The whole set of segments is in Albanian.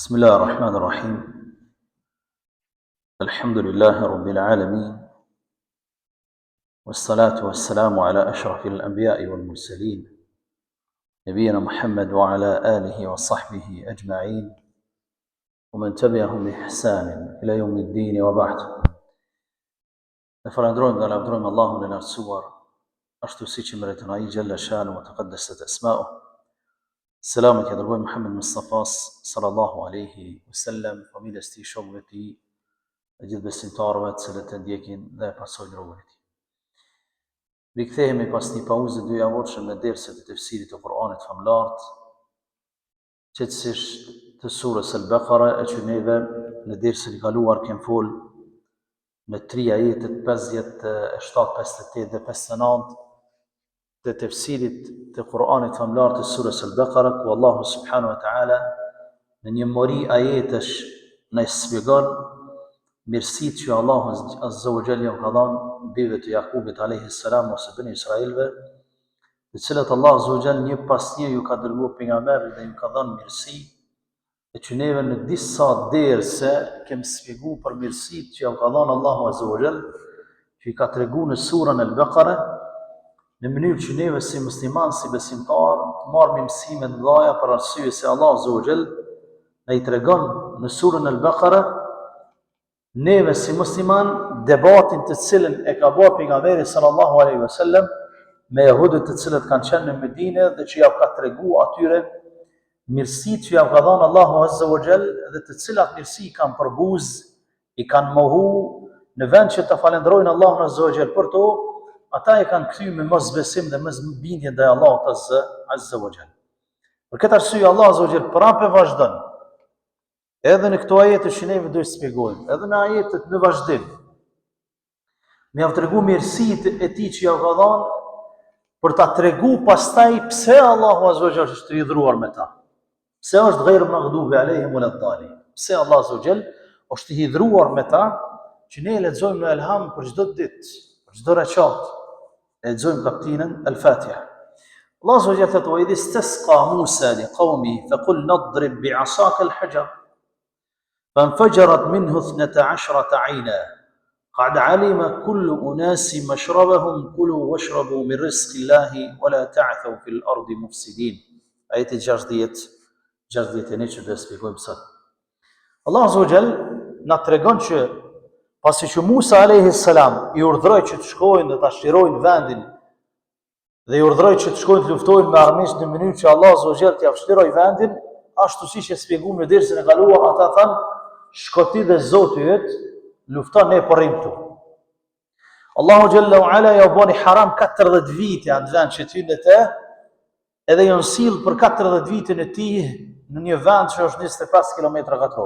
بسم الله الرحمن الرحيم. الحمد لله رب العالمين، والصلاة والسلام على أشرف الأنبياء والمرسلين نبينا محمد وعلى آله وصحبه أجمعين ومن تبعهم بإحسان إلى يوم الدين وبعد. نفرندرون قال عبدالله الله لنا الصور أشتو سيتش مرتنا أي جل شانه وتقدست أسماؤه. السلام عليكم دربوي محمد مصطفى صلى الله عليه وسلم فميل استي شغلتي أجد باستمتارات سلة ديكين لا يبصون رولتي. Rikthehemi pas një pauze dy javotshme me derset e tefsirit të Kur'anit famlart, qetësisht të surës Al-Baqara, e që neve në dersin e kaluar kem fol në 3 ajetet 50, 57, 58 dhe 59 të tefsirit të Kur'anit famlart të surës Al-Baqara, ku Allahu subhanahu wa ta'ala në një mori ajetesh në shpjegon mirësitë që Allahu azza wa jalla ka dhënë bijve të Jakubit alayhi salam ose bani Israilëve, të cilët Allah azza wa jalla një pas një ju ka dërguar pejgamberë dhe ju ka dhënë mirësi, e që neve në disa derse kemi shpjeguar për mirësitë që ka dhënë Allahu azza wa jalla, që i ka treguar në surën Al-Baqara, në mënyrë që neve si musliman, si besimtar, të marrim mësime të mëdha për arsye se Allah azza wa jalla na i tregon në surën Al-Baqara neve si musliman debatin të cilën e ka bërë pejgamberi sallallahu alaihi wasallam me jehudët të cilët kanë qenë në Medinë dhe që ja ka treguar atyre mirësitë që ja ka dhënë Allahu azza wa jall dhe të cilat mirësi kanë përbuz, i kanë mohu në vend që të falenderojnë Allahun azza wa jall për to, ata e kanë kthyer me mosbesim dhe mosbindje ndaj Allahut azza wa jall. Për këtë arsye Allah azza wa jall prapë vazhdon edhe në këto ajete që neve do të shpjegojmë, edhe në ajetet në vazhdim, me ja tregu mirësitë e tij që ja ka dhënë, për ta tregu pastaj pse Allahu azza wa jalla është i hidhur me ta. Pse është ghayr maghdubi alehim wala dhalin. Pse Allah azza wa jalla është i hidhur me ta, që ne lexojmë në Elham për çdo ditë, për çdo rekat, lexojmë kapitullin Al-Fatiha. Allah azza wa jalla thotë: "Wa idh istasqa Musa liqaumihi faqul nadrib bi'asaka al-hajar." فانفجرت منه 12 عينا قد علم كل أناس مشربهم كلوا واشربوا من رزق الله ولا تعثوا في الأرض مفسدين. آية جردية نيچë do shpjegojmë sot. Allah azza wa jall na tregon që pasi që Musa alayhi salam i urdhroi që të shkojnë dhe ta shtrirojnë vendin dhe i urdhroi që të shkojnë të luftojnë me armiqt në mënyrë që Allah azza wa jall t'i vështiroj vendin, ashtu siç e shpjeguam në dersin e kaluar, ata thanë: shkoti dhe Zoti yt lufton, ne po rrim këtu. Allahu xhalla wa ala ja bani haram 40 vite atë vend që ty në të, edhe janë sill për 40 vite në tij në një vend që është 25 km2.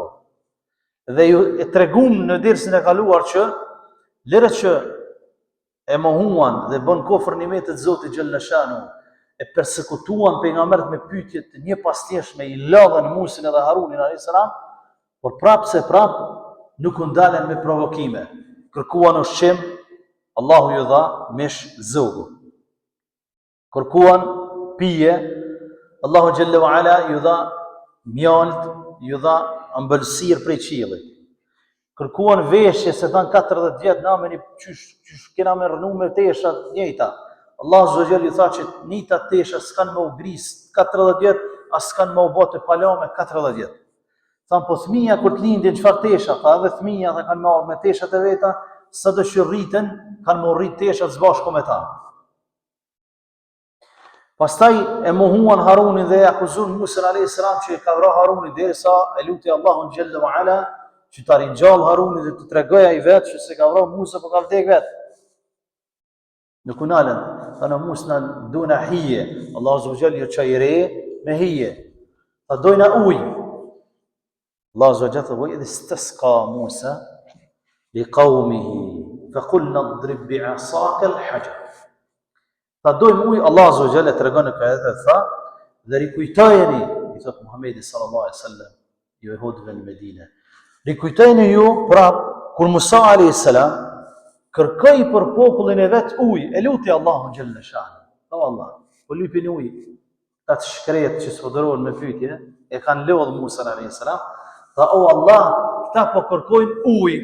Dhe ju e treguam në dersin e kaluar që lërët që e mohuan dhe bën kofër nimetet Zotit xhalla shanu, e persekutuan pejgamberët me pyetje të një pas tjetërshme, i lodhën Musin edhe Harunin alayhis salam, por prap nuk u ndalen me provokime. Kërkuan ushqim, Allahu ju dha mish zogu. Kërkuan pije, Allahu xhalla wa ala ju dha mjalt, ju dha ëmbëlsirë prej qiellit. Kërkuan veshje, se than 40 vjet nameni qysh kena me rënu me tesha të njëjta. Allahu azza wa jalla i tha që njëta tesha s'kan më u gris 40 vjet, as s'kan më u botë palame 40 vjet. Thamë, po fëmija kur të lindin çfarë tesha, tha edhe fëmija dhe kanë marrë me teshat e veta, sado që rriten, kanë më rrit teshat zbashku me ta. Pastaj e mohuan Harunin dhe akuzuan Musa alayhis salam që e ka vrarë Harunin, derisa e luti Allahun xhalla wa ala që ta ringjall Harunin dhe të tregoj ai vetë që se ka vrarë Musa, po ka vdek vetë. Në kunalen, thanë Musa duna hije, Allahu azza wa jalla ju çajre me hije. Ta dojna ujë. Allah azza wa jalla wa idh istasqa Musa liqaumihi faqul nadrib bi'asaka al-hajar. Ta dojmë ujë, Allah azza wa jalla tregon në këtë tha, dhe rikujtojeni, i thot Muhamedi sallallahu alaihi wasallam, ju jehudëve në Medinë. Rikujtojeni ju prap kur Musa alayhis salam kërkoi për popullin e vet ujë, e luti Allahun xhalla shanu. O Allah, po lypin ujë. Ata shkret që sfodoron me pyetje, e kanë lodh Musa alayhis salam. Tha, o Allah, këta po kërkojnë ujë.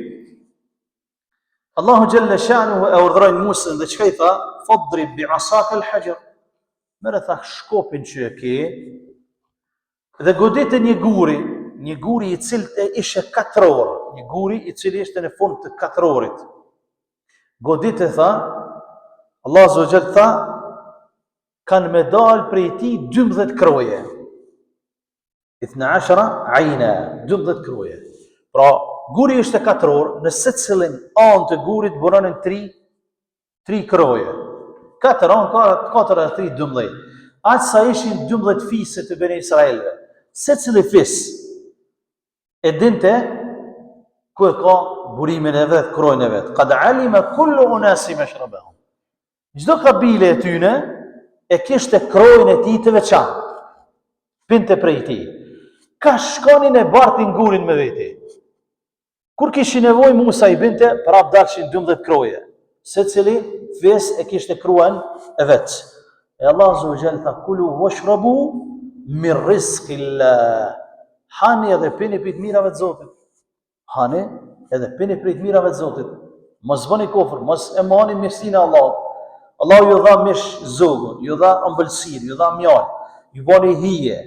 Allahu Gjelle Shanuhu e urdhrojnë Musën dhe çka i tha? Fadrib bi asaka al-hajar. Merë tha shkopin që e ke dhe godite një guri i cili ishte 4 orë, një guri i cili ishte në fund të 4 orit. Godite, tha, Allah Azza wa Jall tha, kanë me dalë prej ti 12 kroje. 12 ajna, 12 kroje. Pra, guri ishte 4 orë, në secilin anë të gurit buronin 3 kroje. 4 anë, 4 e 3, 12. Aqë sa ishin 12 fisë të Beni Israelve. Secili fis e dinte ku e ka burimin e vet, krojën e vet. Qad alima kullu unasi mashrabahum. Çdo kabile e tyne e kishte krojën e tij të veçantë. Pinte prej tij. Ka shkonin e bartin gurin me veti. Kur kishin nevojë Musa i binte, prap dalshin 12 kroje. Secili fis e kishte kruan e vet. E Allah Azza wa Jalla tha kulu washrabu min rizqillah. Hani edhe pini prit mirave të Zotit. Hani edhe pini prit mirave të Zotit. Mos bëni kofër, mos e mani mirësinë e Allahut. Allahu ju dha mish zogun, ju dha ëmbëlsirë, ju dha mjalë, ju bani hije,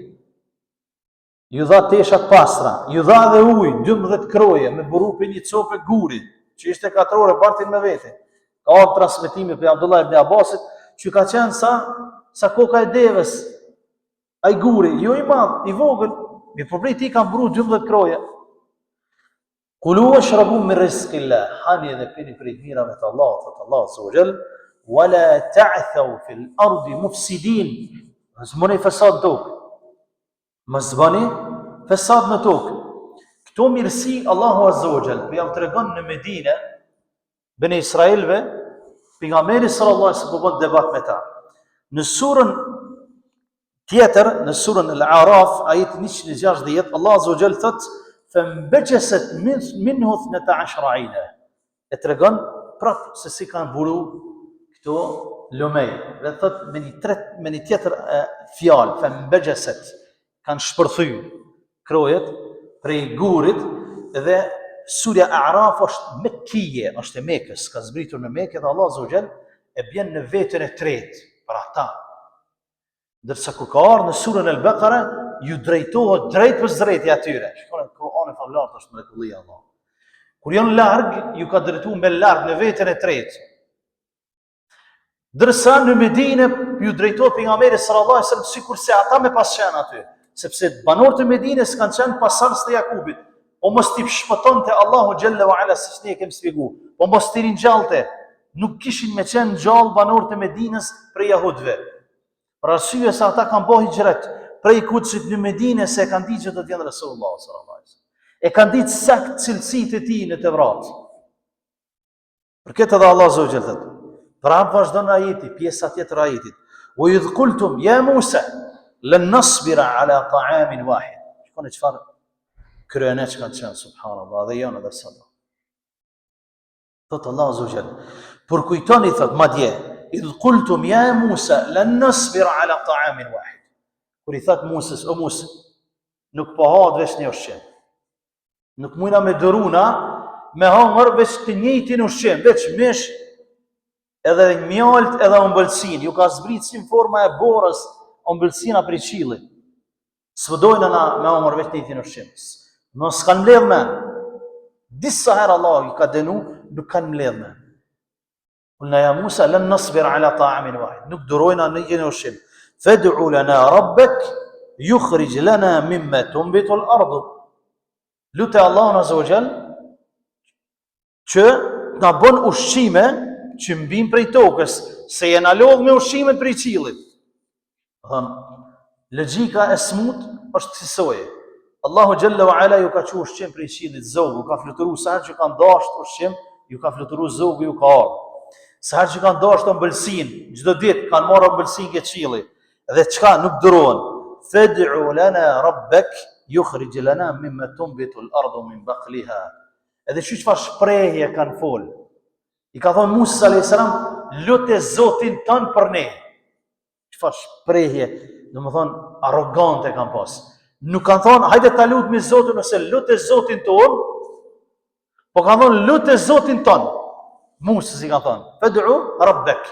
ju dha tesha të pastra, ju dha dhe ujë, 12 kroje me buru për një copë guri, që ishte 4 orë bartin me vete. Ka ardhur transmetimi për Abdullah ibn Abbasit, që ka qenë sa koka e devës, ai guri, jo i madh, i vogël, me përbrej ti kanë buru 12 kroje. Kulu washrabu min rizqillah, hani edhe pini prej mirave të Allahut, thot Allah Azza wa Jall, wala ta'thaw fil ardi mufsidin. Mos bëni fesad në tokë. Mos bëni fesad në tokë. Këto mirësi Allahu Azza wa Jall ja u tregon në Medinë Beni Israelve, pejgamberi sallallahu alaihi wasallam bën debat me ta. Në surën tjetër, në surën Al-Araf, ajeti 160, Allah Azza wa Jall thot فانبجست منه 12 عينا. E tregon prap se si kanë buru këto lomej. Dhe thot me një tjetër fjalë, fanbajasat, kanë shpërthy krojet prej gurit. Dhe surja A'raf është Mekkije, është e Mekës, ka zbritur në Mekë, dhe Allah Azza wa Jall e bjen në vetën e tretë për ata. Ndërsa kur ka ardhur në surën Al-Baqara, ju drejtohet drejt për drejti atyre. Shikoni Kur'ani fa lart është mrekullia e Allah. Kur janë larg, ju ka drejtuar me larg në vetën e tretë. Ndërsa në Medinë ju drejtohet pejgamberi sallallahu alajhi wasallam sikurse ata me pasqen aty, sepse banorët e Medinës kanë qenë pasardhës të Jakubit. Po mos t'i shpëtonte Allahu xhalla wa ala, siç ne kemi shpjeguar. Po mos t'i ringjallte, nuk kishin me qenë gjallë banorët e Medinës për jehudëve. Për arsye se ata kanë bënë hijret prej Kutsit në Medinë, se kanë ditë që do të jenë Resulullah sallallahu alajhi wasallam. E kanë ditë sakt cilësitë e tij në Tevrat. Për këtë edhe Allah Azza wa Jalla thotë. Pra vazhdon ajeti, pjesa tjetër e ajetit. Wa idh qultum ya Musa lan nasbira ala ta'amin wahid. Shikoni çfarë kryene që kanë qenë, subhanallahu, dhe janë edhe sot. Thotë Allah Azza wa Jalla. Por kujtoni, thot madje, idh qultum ya Musa lan nasbira ala ta'amin wahid. Kur i thot Musës, o Musë, nuk po ha veç një ushqim. Nuk mujna me dëruna me hangër veç të njëjtin ushqim, veç mish edhe mjalt edhe ëmbëlsin. Ju ka zbrit si në forma e borës ëmbëlsina prej qiellit. S'vëdojnë na me hangër veç të njëjtin ushqim. Mos kanë mbledh me. Disa herë Allah i ka dënu, nuk kanë mbledh me. Qulna ya Musa lan nasbir ala ta'amin wahid. Nuk durojna në një ushqim. Fad'u lana rabbak yukhrij lana mimma tunbitu al-ardh. Lutë Allahun Azza wa Jall që na bën ushqime që mbin prej tokës, se jena lodh me ushqimet prej qiellit. Logjika e smut është kësaj. Allahu Jalla wa Ala ju ka qenë ushqim prej qiellit zogu, ka fluturuar sa herë që kanë dashur ushqim, ju ka fluturuar zogu, ju ka ardhur. Sa herë që kanë dashur ëmbëlsinë, çdo ditë kanë marrë ëmbëlsinë ke qielli. Dhe çka nuk duron. Fad'u lana rabbak yukhrij lana mimma tunbitu al-ardu min baqliha. Edhe çfarë shprehje kanë fol. I ka thonë Musa alayhis salam, lutë Zotin tën për ne. Çfarë shprehje, domethënë arrogante kanë pas. Nuk kanë thonë, hajde ta lutmi Zotin ose lutë Zotin ton, po kanë thonë lutë Zotin ton. Musa si kanë thonë, fed'u rabbek.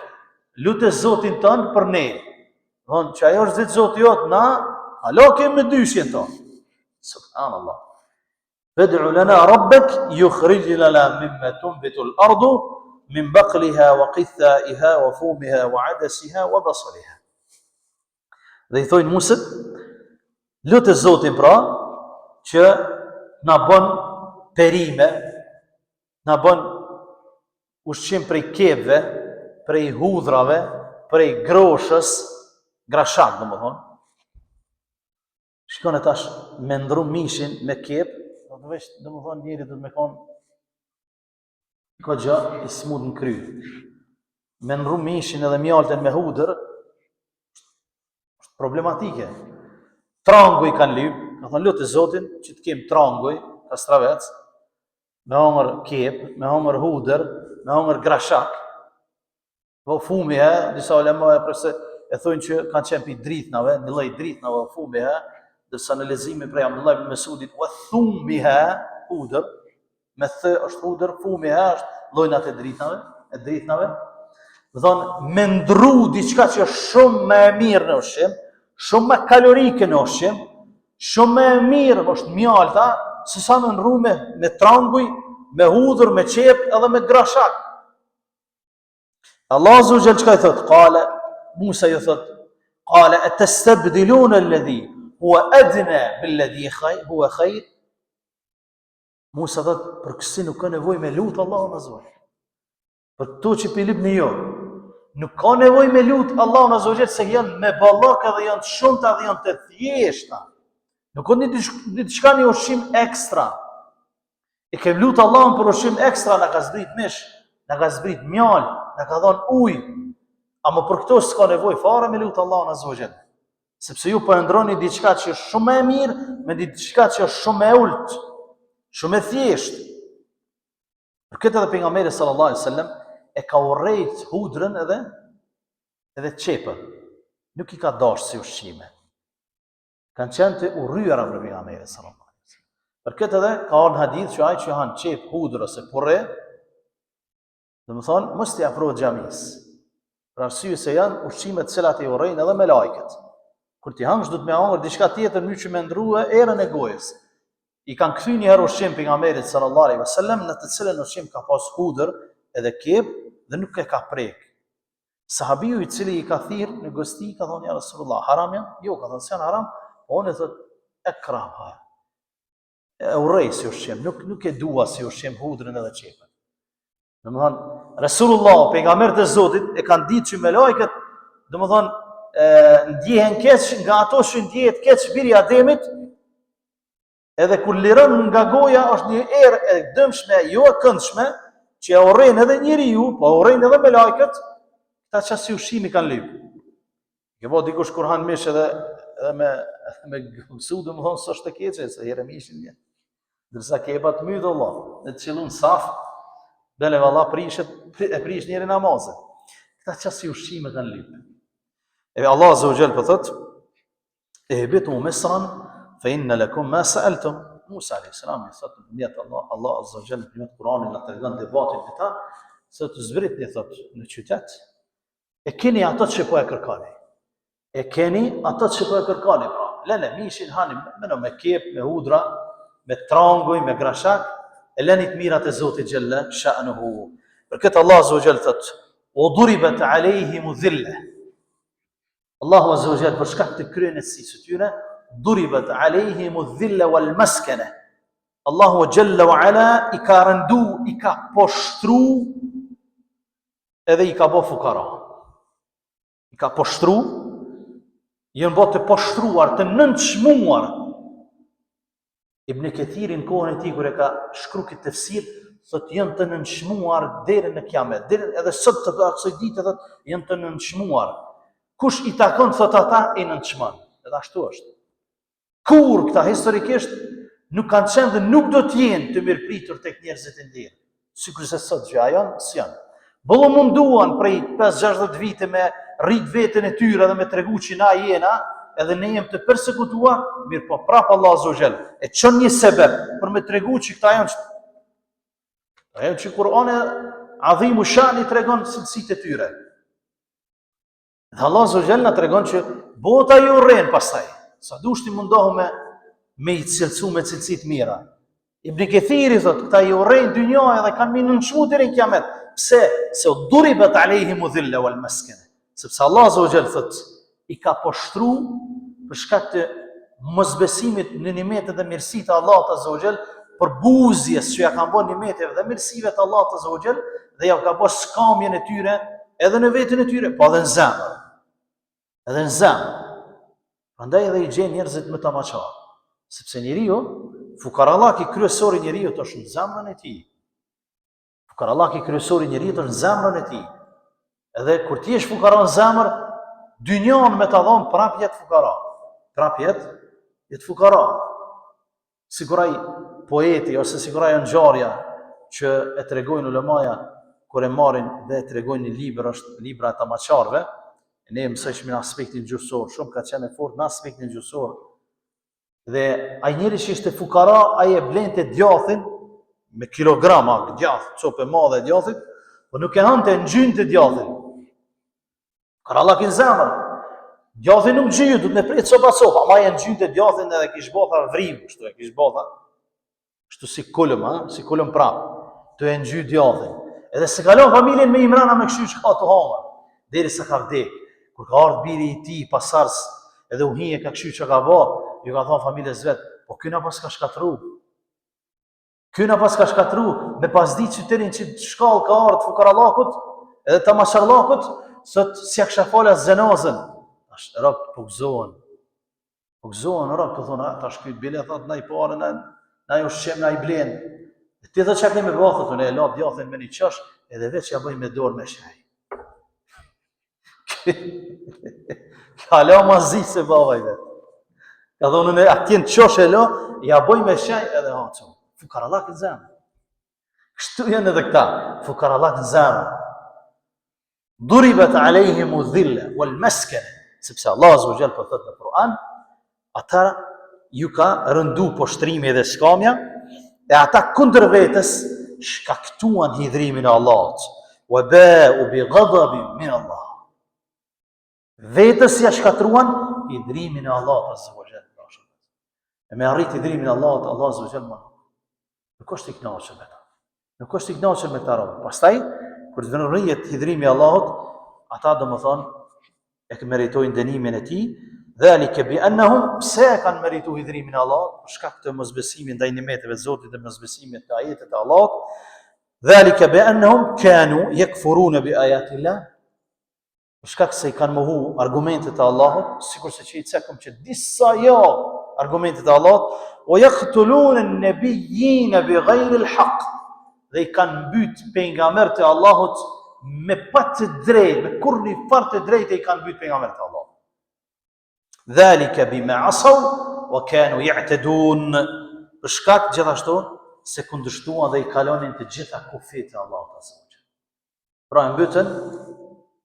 Lutë Zotin ton për ne. Thonë që ajo është Zoti jot, na alo kemi me dyshjen ton. Subhanallah. Fed'u lana rabbek yukhrij lana mimma tunbitu al-ardu min baqliha wa qithaiha wa fumiha wa adasiha wa basaliha. Dhe i thojnë Musët, lutë Zotin pra, që na bën perime, na bën ushqim prej kepëve, prej hudhrave, prej groshës, grashak domethënë. Shikoni tash me ndru mishin me kep, domethënë njëri do të më kon goxha i smut në kry. Me ndru mishin edhe mjaltën me hudër është problematike. Tranguj kanë lyp, ka thonë lutë Zotin që të kem tranguj, kastravec, me hongër kep, me hongër hudër, me hongër grashak. Po fumi disa ulema e thonë që kanë qenë pi dritnave, një lloj dritnave fumi dërsa në leximin prej Abdullah ibn Mesudit wa thumiha hudër, me th është hudër, fumi është llojnat e dritnave. Do thonë me ndru diçka që është shumë më e mirë në ushqim, shumë më kalorike në ushqim, shumë më e mirë është mjalta, se sa me ndru me tranguj, me hudhër, me qep edhe me grashak. Allah Azza wa Jall çka i thot? Qala Musa ju thot, qala atastabdiluna alladhi huwa adna billadhi huwa khair. Musa thot, për kësi nuk ka nevojë me lut Allahun Azza wa Jall. Për këto që pilip në jo, nuk ka nevojë me lut Allahun Azza wa Jall se janë me ballak edhe janë të shumta dhe janë të thjeshta. Nuk ka diçka një ushqim ekstra. E kem lut Allahun për ushqim ekstra, na ka zbrit mish, na ka zbrit mjal, na ka dhënë ujë. Ama për këto s'ka nevojë fare me lut Allahun Azza wa Jall. Sepse ju po e ndroni diçka që është shumë e mirë me diçka që është shumë e ult, shumë e thjeshtë. Për këtë edhe pejgamberi sallallahu alaihi wasallam e ka urrejt hudrën edhe çepën. Nuk i ka dashur si ushqime. Kanë qenë të urryera për pejgamberin sallallahu alaihi wasallam. Për këtë edhe ka një hadith që ai që han çep, hudër ose purre, domethënë mos t'i afrohet xhamis. Për arsye se janë ushqime të cilat i urrejnë edhe me lajket. Kur ti hansh do të më hangër diçka tjetër më që më ndrua erën e gojës. I kanë kthy një herë ushqim pejgamberit sallallahu alaihi wasallam në të cilën ushqim ka pas hudër edhe kep dhe nuk e ka prek. Sahabiu i cili i ka thirr në gosti ka thonë ja Rasulullah, haram janë? Jo, ka thonë se janë haram. Unë thot ekraha. E urrej si ushqim, nuk e dua si ushqim hudrën edhe çepën. Domethënë Rasulullah, pejgamberi i Zotit e kanë ditë që me lajket, domethënë ndjehen keq nga ato që ndjehet keq biri Ademit. Edhe kur liron nga goja është një erë e dëmshme, jo e këndshme, që e urrejnë edhe njeriu, po urrejnë edhe me lajket, këta që si ushqimi kanë lyp. Ke po dikush kur han mish edhe me gëmsu, dhe më thonë së është të keqe, se here mishin një. Dërsa kepat mytë Allah, dhe të qilun saf, bele valla e prish njeri namazë. Këta që si ushqime kanë lyp. E Allah Azza wa Jall për thot, e bitu Misran, fe inna lakum ma sa'altum. Musa a.s. i thot në përmjet Allah Azza wa Jall në përmjet Kur'anin në të regon debatin me ta, se të zbrit një thot në qytet, e keni ato që po e kërkani. E keni ato që po e kërkani pra. Lene mishin, hanim, me kep, me hudra, me tranguj, me grashak, e lenit mirat e Zotit Gjelle, sha'nuhu. Për këtë Allah Azza wa Jall thot, o duribat alejhimu dhille. Allahu Azza wa Jall për shkak të kryenësisë së tyre, duribat alejhimu dhille wal maskene. Allahu Jalla wa Ala i ka rëndu, i ka poshtru, edhe i ka bo fukara. I ka poshtru, jënë bo të poshtruar, të nënçmuar. Ibn Kathirin kohën e tij kur e ka shkruar këtë tefsir, thot janë të nënçmuar deri në kiamet. Edhe sot të kësaj dite thot janë të nënçmuar. Kush i takon thot ata i nënçmon. Edhe ashtu është. Kur këta historikisht nuk kanë qenë dhe nuk do të jenë të mirëpritur tek njerëzit e tjerë. Sikur se sot që janë, s'janë. Bëllu munduan prej 5-60 vite me rrit veten e tyre dhe me tregu që na jena, edhe ne jem të persekutuar, mirë po prapë Allah Azza wa Jall e çon një sebeb për me tregu që këta janë që Kur'ani Adhimu Shani tregon cilësitë e tyre. Dhe Allah Azza wa Jall na tregon që bota ju urren pastaj. Sa dush ti mundohu me i cilësu me cilësit mira. Ibn Kathiri thot, këta i urrejnë dynjaja dhe kanë nënçmu deri në kiamet. Pse? Se duribat alejhimu dhilla wal maskana. Sepse Allah Azza wa Jall thot, i ka poshtru për shkak të mosbesimit në nimetet dhe mirësitë e Allahut Azza wa Jall, për buzjes që ja kanë bën nimeteve dhe mirësive të Allahut Azza wa Jall, dhe ja ka bën skamjen e tyre edhe në veten e tyre, po edhe në zemër. Edhe në zemër. Prandaj edhe i gjen njerëzit më të maqar. Sepse njeriu, fukarallaki kryesori njeriu është në zemrën e tij. Fukarallaki kryesori njeriu është në zemrën e tij. Edhe kur ti je fukara në zemër, dynjon me ta dhon prap jet fukara. Prap jet fukara. Siguraj poeti ose siguraj ngjarja që e tregojnë ulemaja kur e marrin dhe e tregojnë një libër, është libra të maqarve. Ne mësojmë në aspektin gjuhësor, shumë ka qenë fort në aspektin gjuhësor. Dhe ai njeri që ishte fukara, ai e blente djathin me kilograma djath, copë e madhe djathit, por nuk e hante ngjyrën të djathin. Karallak në zemër. Djathi nuk gjyë, du të me prejtë sopa, ma e ngjyrën të djathin edhe kish botha vrim, kështu e kish botha. Kështu si kulëm prapë, të e ngjyrë djathin. Edhe se kalon familjen me Imrana me kështu që ka të hama, deri se ka vdek. Kur ka ardhur biri i tij pasars, edhe u hije ka kështu që ka bë, ju ka thonë familjes vet, po ky na pas ka shkatru. Ky na pas ka shkatru, me pas ditë qytetin që shkallë ka ardhur fukarallakut, edhe të masharllakut, sot si ja kisha fala zenazën. Tash rob po gëzohen. Po gëzohen rob, po thonë, tash ky bile thot na i parë na ju shem na i blen. Ti do çka kemi bërë thotë, ne e la djathin me një çosh, edhe veç ja bëj me dorë me shaj. Ka la mazi se bavaj vet. Ka thonë ne atje në çosh e la, ja bëj me shaj edhe haço. Fukarallak në zemër. Kështu janë edhe këta, fukarallak në zemër. Duribat alejhimu dhilla wal maskana, sepse Allah Azza wa Jall po thotë në Kur'an, ata ju ka rëndu poshtrimi dhe skamja, e ata kundër vetës shkaktuan hidhrimin e Allahut. Wa ba'u bi ghadabin min Allah. Vetës ja shkatruan hidhrimin e Allahut Azza wa Jall. E me arrit hidhrimin e Allahut, Allah Azza wa Jall nuk është i kënaqur me ta. Nuk është i kënaqur me ta robë. Pastaj kur të vjen rrihet hidhrimi i Allahut, ata domethën e meritojnë dënimin e tij. Dhalika bi annahum pse kanë merituar hidhrimin e Allahut, për shkak të mosbesimit ndaj nimeteve të Zotit dhe mosbesimit të ajetet e Allahut. Dhalika bi annahum kanu yakfuruna bi ayati Allah. Për shkak se i kanë mohu argumentet e Allahut, sikurse që i cekëm që disa argumentet e Allahut, o yaqtuluna an-nabiyyin bighayri al-haq. Dhe i kanë mbyt pejgamberët e Allahut me pa të drejtë, me kurrë fart të drejtë i kanë mbyt pejgamberët e Allahut. Dhalika bima asaw wa kanu ya'tadun. Për shkak gjithashtu se kundërshtuan dhe i kalonin të gjitha kufit e Allahut Azza wa Jall. Pra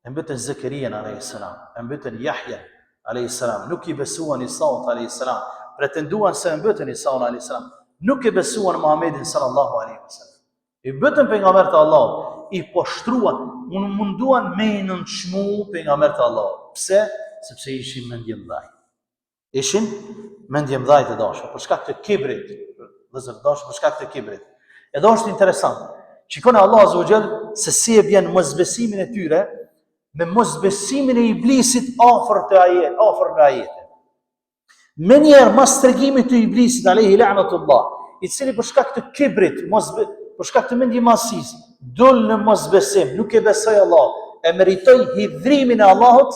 e mbytën Zakarian alayhis salam, e mbytën Yahya alayhis salam, nuk i besuan Isaut alayhis salam, pretenduan se e mbytën Isaun alayhis salam, nuk i besuan Muhammedin sallallahu alaihi wasallam. I mbytën pejgamberët e Allahut, i poshtruan, munduan me i nënçmu pejgamberët e Allahut. Pse? Sepse ishin mendje mëdhaj. Ishin mendje mëdhaj të dashur, për shkak të kibrit, vëllezër dashur, për shkak të kibrit. Edhe është interesant. Shikoni Allah Azza wa Jall se si e bën mosbesimin e tyre me mosbesimin e iblisit afër në ajete. Me njerë mas tregimit të iblisit alayhi la'natullah, i cili për shkak të kibrit, për shkak të mendjemasisë, dol në mosbesim, nuk e besoi Allah, e meritoi hidhrimin e Allahut.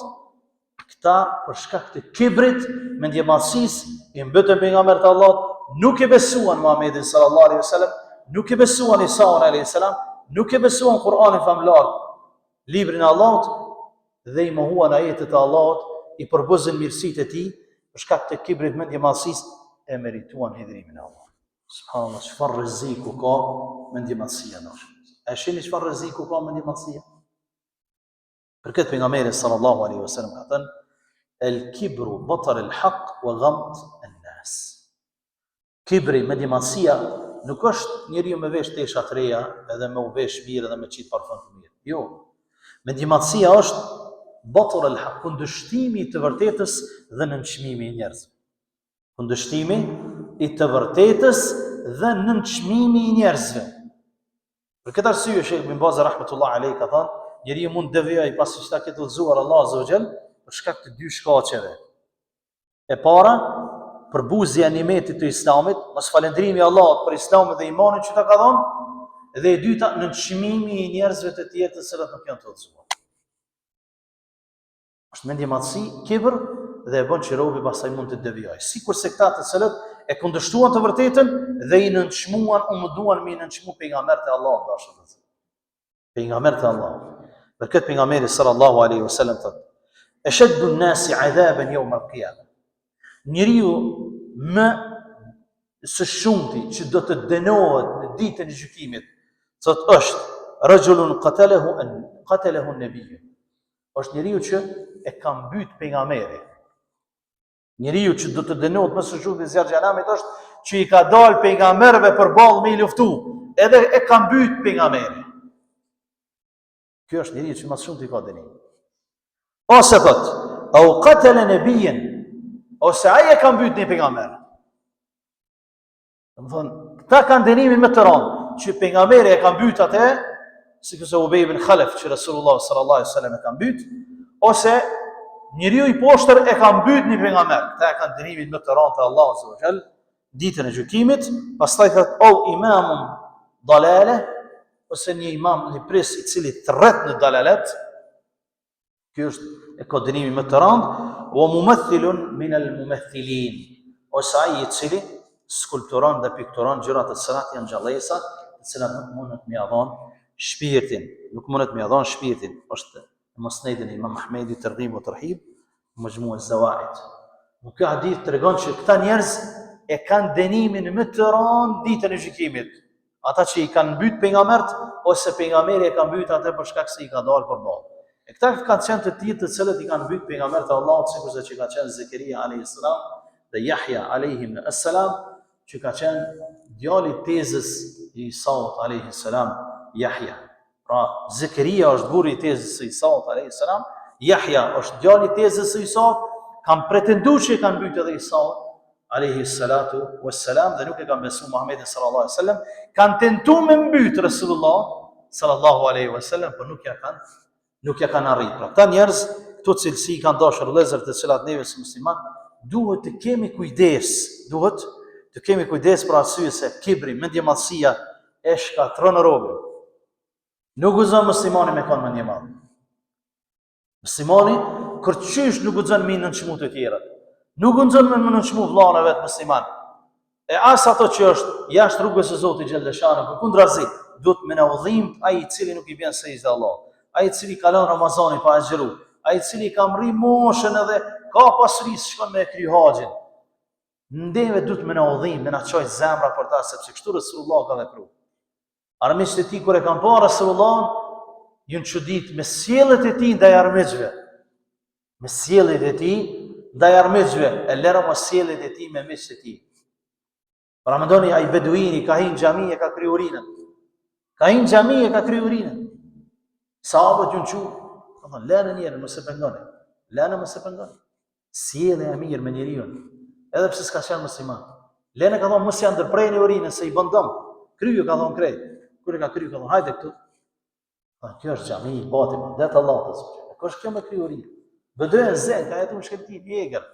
Këta për shkak të kibrit, mendjemasisë, i mbytën pejgamberët e Allahut, nuk e besuan Muhammedin sallallahu alaihi wasallam, nuk e besuan Isaun alaihi salam, nuk e besuan Kur'anin famlar, librin e Allahut, dhe i mohuan ajetet e Allahut, i përbuzën mirësitë e tij, për shkak të kibrit mendjemasisë, e merituan hidhrimin e Allahut. Subhanallah, çfarë rreziku ka mendjemasia dosh. A shihni çfarë rreziku ka mendjemasia? Për këtë pejgamberi sallallahu alaihi wasallam ka thënë, El kibru batar el haq wa ghamt el nas. Kibri, mendjemadhësia, nuk është njeriu me vesh tesha të reja, edhe me u vesh mirë edhe me qit parfum të mirë. Jo. Mendjemadhësia është batar el haq, kundërshtimi i të vërtetës dhe nënçmimi i njerëzve. Kundërshtimi i të vërtetës dhe nënçmimi i njerëzve. Për këtë arsye Sheikh Ibn Baz rahmetullah alayhi ka thënë, njeriu mund devijoj pasi që ta ketë udhëzuar Allah azza wa jall për shkak të dy shkaqeve. E para, përbuzja e nimetit të Islamit, mos falëndrimi i Allahut për Islamin dhe imanin që ta ka dhënë, dhe e dyta, nënçmimi i njerëzve të tjerë të cilët nuk janë të udhëzuar. Është mendjemadhësi, kibër, dhe e bën që robi pastaj mund të devijojë. Sikurse këta të cilët e kundërshtuan të vërtetën dhe i nënçmuan, u munduan me i nënçmu pejgamberët e Allahut dashur të zot. Pejgamberët e Allahut. Për këtë pejgamberi sallallahu alaihi wasallam thotë: "Ashaddu an-nasi 'adaban yawm al-qiyamah." Njeriu më së shumti që do të dënohet në ditën e gjykimit, thotë është rajulun qatalahu an-nabiy. Është njeriu që e ka mbyt pejgamberi. Njeriu që do të dënohet më së shumti zjarr xhenamit është që i ka dalë pejgamberëve përballë me i luftu, edhe e ka mbyt pejgamberi. Kjo është njeriu që më së shumti ka dënim. Ose thotë, au qatala nabiyyan, ose ai e ka mbyt një pejgamber. Domethënë, këta kanë dënimin më të rëndë, që pejgamberi e ka mbyt atë, sikurse Ubay ibn Khalaf që Rasulullah sallallahu alaihi wasallam e ka mbyt, ose njeriu i poshtër e ka mbyt një pejgamber. Këta e kanë dënimin më të rëndë te Allahu azza wa jall ditën e gjykimit. Pastaj thotë, au imamun dalale, ose një imam, një pres i cili tërret në dalalet. Kjo është e ka dënimin më të rëndë. Wa mumaththilun min al-mumaththilin, ose ai i cili skulpturon dhe pikturon gjëra të cilat janë gjallësa, të cilat nuk mundet me ia dhënë shpirtin, nuk mundet me ia dhënë shpirtin. Është Musnedin Imam Ahmedi Targhib wa Tarhib, Majmu' al-Zawaid. Nuk ka hadith tregon që këta njerëz e kanë dënimin më të rëndë ditën e gjykimit. Ata që i kanë mbyt pejgambert, ose pejgamberi e ka mbyt atë për shkak se i ka dalë përballë. E këta kanë qenë të tjerë të cilët i kanë mbyt pejgambert e Allahut, sikurse që ka qenë Zakaria alayhis salam dhe Yahya alayhim assalam, që ka qenë djali i tezës i Isaut alayhis salam, Yahya. Pra Zakaria është burri i tezës së Isaut alayhis salam, Yahya është djali i tezës së Isaut, kanë pretenduar që e kanë mbyt edhe Isaut alayhi salatu wassalam, dhe nuk e kanë besuar Muhamedit sallallahu alaihi wasallam, kanë tentuar me mbyt Rasulullah sallallahu alaihi wasallam, por nuk ja kanë arritur. Pra këta njerëz, këto cilësi kanë dashur vëllezër të cilat neve si musliman duhet të kemi kujdes, për arsye se kibri, mendjemadhësia e shkatron robën. Nuk guxon muslimani me kanë mendjemadh. Muslimani kërçysh nuk guxon me nënçmu të tjerat. Nuk guxon me nënçmu vllahun e vet musliman. E as ato që është jashtë rrugës së Zotit xhallashanu, përkundrazi, duhet me na udhim ai i cili nuk i bën sejdë Allahut, ai i cili ka lënë Ramazanin pa agjëru, ai i cili ka mri moshën edhe ka pasuri shkon me kry haxhin. Ndeve duhet me na udhim, me na çoj zemra për ta, sepse kështu Resulullah ka vepruar. Armiqtë e tij kur e kanë parë Resulullahun, ju çudit me sjelljet e tij ndaj armiqve. Me sjelljet e tij ndaj armiqve, e lëra mos sjelljet e tij me miqtë e tij. Pra mendoni ai beduini ka hin xhami e ka kry urinën. Ka hin xhami e ka kry urinën. Sahabët ju çu, thonë lënë njerën mos e pengoni. Lënë mos e pengoni. Sjellja e mirë me njeriu, edhe pse s'ka qenë musliman. Lënë ka thonë mos ja ndërprejni urinën se i bën dëm. Kryu ka thonë krejt. Kur e ka kryu ka thonë hajde këtu. Pa kjo është xhami i botit, det Allah të zgjë. Kush kjo me kry urinë? Bedoja zen, ka jetu në shkëlqim i egër.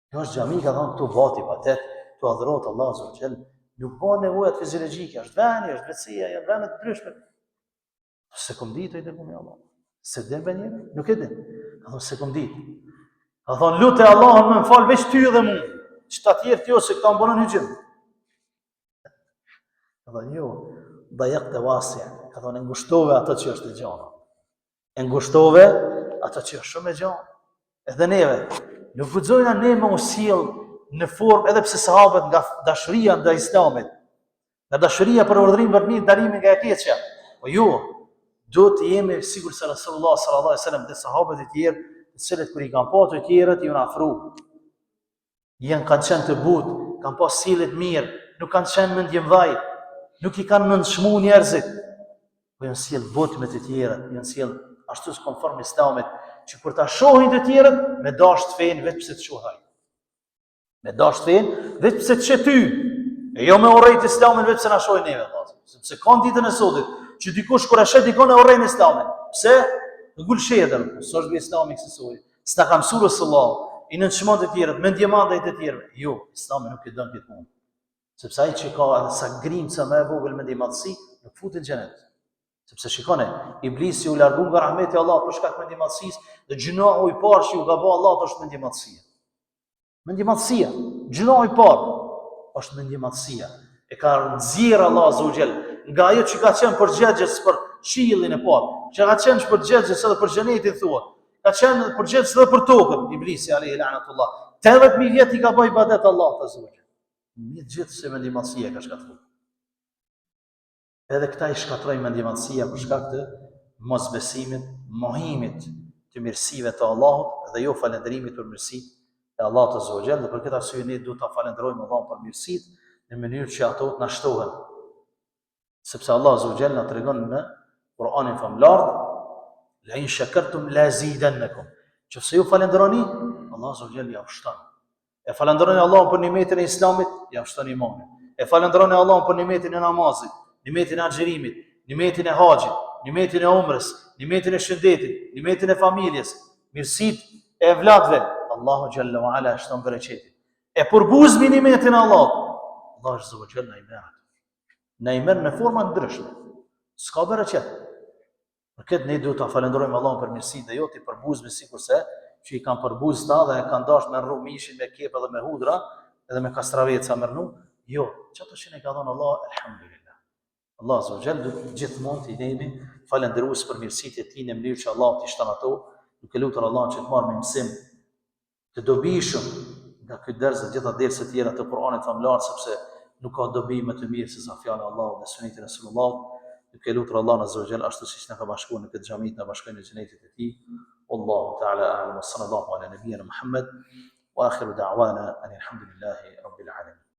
Kjo është xhami ka thonë këtu boti, pa det, tu adhurohet Allah azza wa jall. Nuk ka nevojë fiziologjike, është vënë, është vetësia, janë vënë të ndryshme. Se kom ditë të kemi Allah. Se del bën njëri? Nuk e di. Ka thonë se kom ditë. Ka thonë lutë Allahun më fal veç ty dhe mua. Çta tjerë ti ose këta mbonon hyjim. Ka thonë jo, dajaqte wasi. Ka thonë ngushtove ato që është e gjana. E ngushtove ato që është shumë e gjana. Edhe neve nuk guxojna ne me u sjell në formë, edhe pse sahabët nga dashuria ndaj Islamit, nga dashuria për urdhërim për mirë, ndalimin nga e keqja. Po jo, do të jemi sigur se Rasulullah sallallahu alaihi wasallam dhe sahabët e tjerë, të të cilët kur i kanë pa të tjerët i afru. Kanë qenë të butë, kanë pas sjellje të mirë, nuk kanë qenë mendjemdhaj, nuk i kanë nënçmu njerëzit, po janë sjell butë me të tjerët, janë sjell ashtu si konform Islamit, që kur ta shohin të tjerët me dash të fen vetë pse të shohaj. Me dash të fen vetë pse të çe ty. E jo me urrejt Islamin vetë pse na shohin neve, vëllazë. Sepse kanë ditën e sotit që dikush kur e shet dikon e urrejn Islamin. Pse? Gul shedër, s'është be Islami kësaj. S'ta ka mësuar Resulullah, i nënçmon të tjerët, mendjemandaj të tjerëve. Jo, Islami nuk e don këtë punë. Sepse ai që ka sa grimca më e vogël mendjemadhsi, nuk futet në xhenet. Sepse shikone, Iblisi u largu nga rahmeti i Allahut për shkak të mendjemadhsisë, dhe gjunohu i parë që u gabon Allahu është mendjemadhsia. Mendjemadhsia, gjunohu i parë është mendjemadhsia. E ka nxjerr Allah Azza wa Jall nga ajo që ka qenë përgjegjës për qiellin e parë, që ka qenë përgjegjës edhe për xhenetin thuat. Ka qenë përgjegjës edhe për tokën, Iblisi alayhi lanatullah. 80.000 vjet i ka bëj ibadet Allahut Azza wa Jall. Një gjithë se mendjemadhsia ka shkatruar. Edhe këta i shkatrojnë mendjemadhsia për shkak të mosbesimit, mohimit të mirësive të Allahut dhe jo falënderimit për mirësitë e Allahut Azza wa Jall. Dhe për këtë arsye ne duhet ta falenderojmë Allahun për mirësitë në mënyrë që ato na shtohen. Sepse Allah Azza wa Jall na tregon në Kur'anin famlar, la in shakartum la zidannakum. Nëse ju falenderoni, Allah Azza wa Jall ja ushton. E falenderoni Allahun për nimetin e Islamit, ja ushton imanin. E falenderoni Allahun për nimetin e namazit, nimetin e agjerimit, nimetin e haxhit, nimetin e umrës, nimetin e shëndetit, nimetin e familjes, mirësitë e evlatëve. Allahu Jalla wa Ala shton bereqetin. E përbuzmi nimetin e Allahut, Allah Azza wa Jalla na i merr në forma ndryshme. S'ka bereqet. Për këtë ne duhet ta falenderojmë Allahun për mirësitë e joti, përbuzmi sikurse që i kanë përbuz ta dhe e kanë dashur me rrugë mishin, me kepë dhe me hudra, edhe me kastraveca mërnu. Jo, çato që ne ka dhënë Allah, elhamdulillah. Allah Azza wa Jall gjithmonë t'i jemi falendërues për mirësitë e tij në mënyrë që Allah t'i shton ato, duke lutur Allahun që të marrë me mësim të dobishëm nga ky ders dhe gjitha derset tjera të Kur'anit famlar, sepse nuk ka dobi më të mirë se sa fjala e Allahut dhe suneti e Resulullah. Duke lutur Allahun Azza wa Jall ashtu siç na ka bashkuar në këtë xhami, na bashkojnë në xhenetin e tij. Wallahu ta'ala a'lam wa sallallahu ala nabiyyina Muhammad wa akhiru da'wana alhamdulillahi rabbil alamin.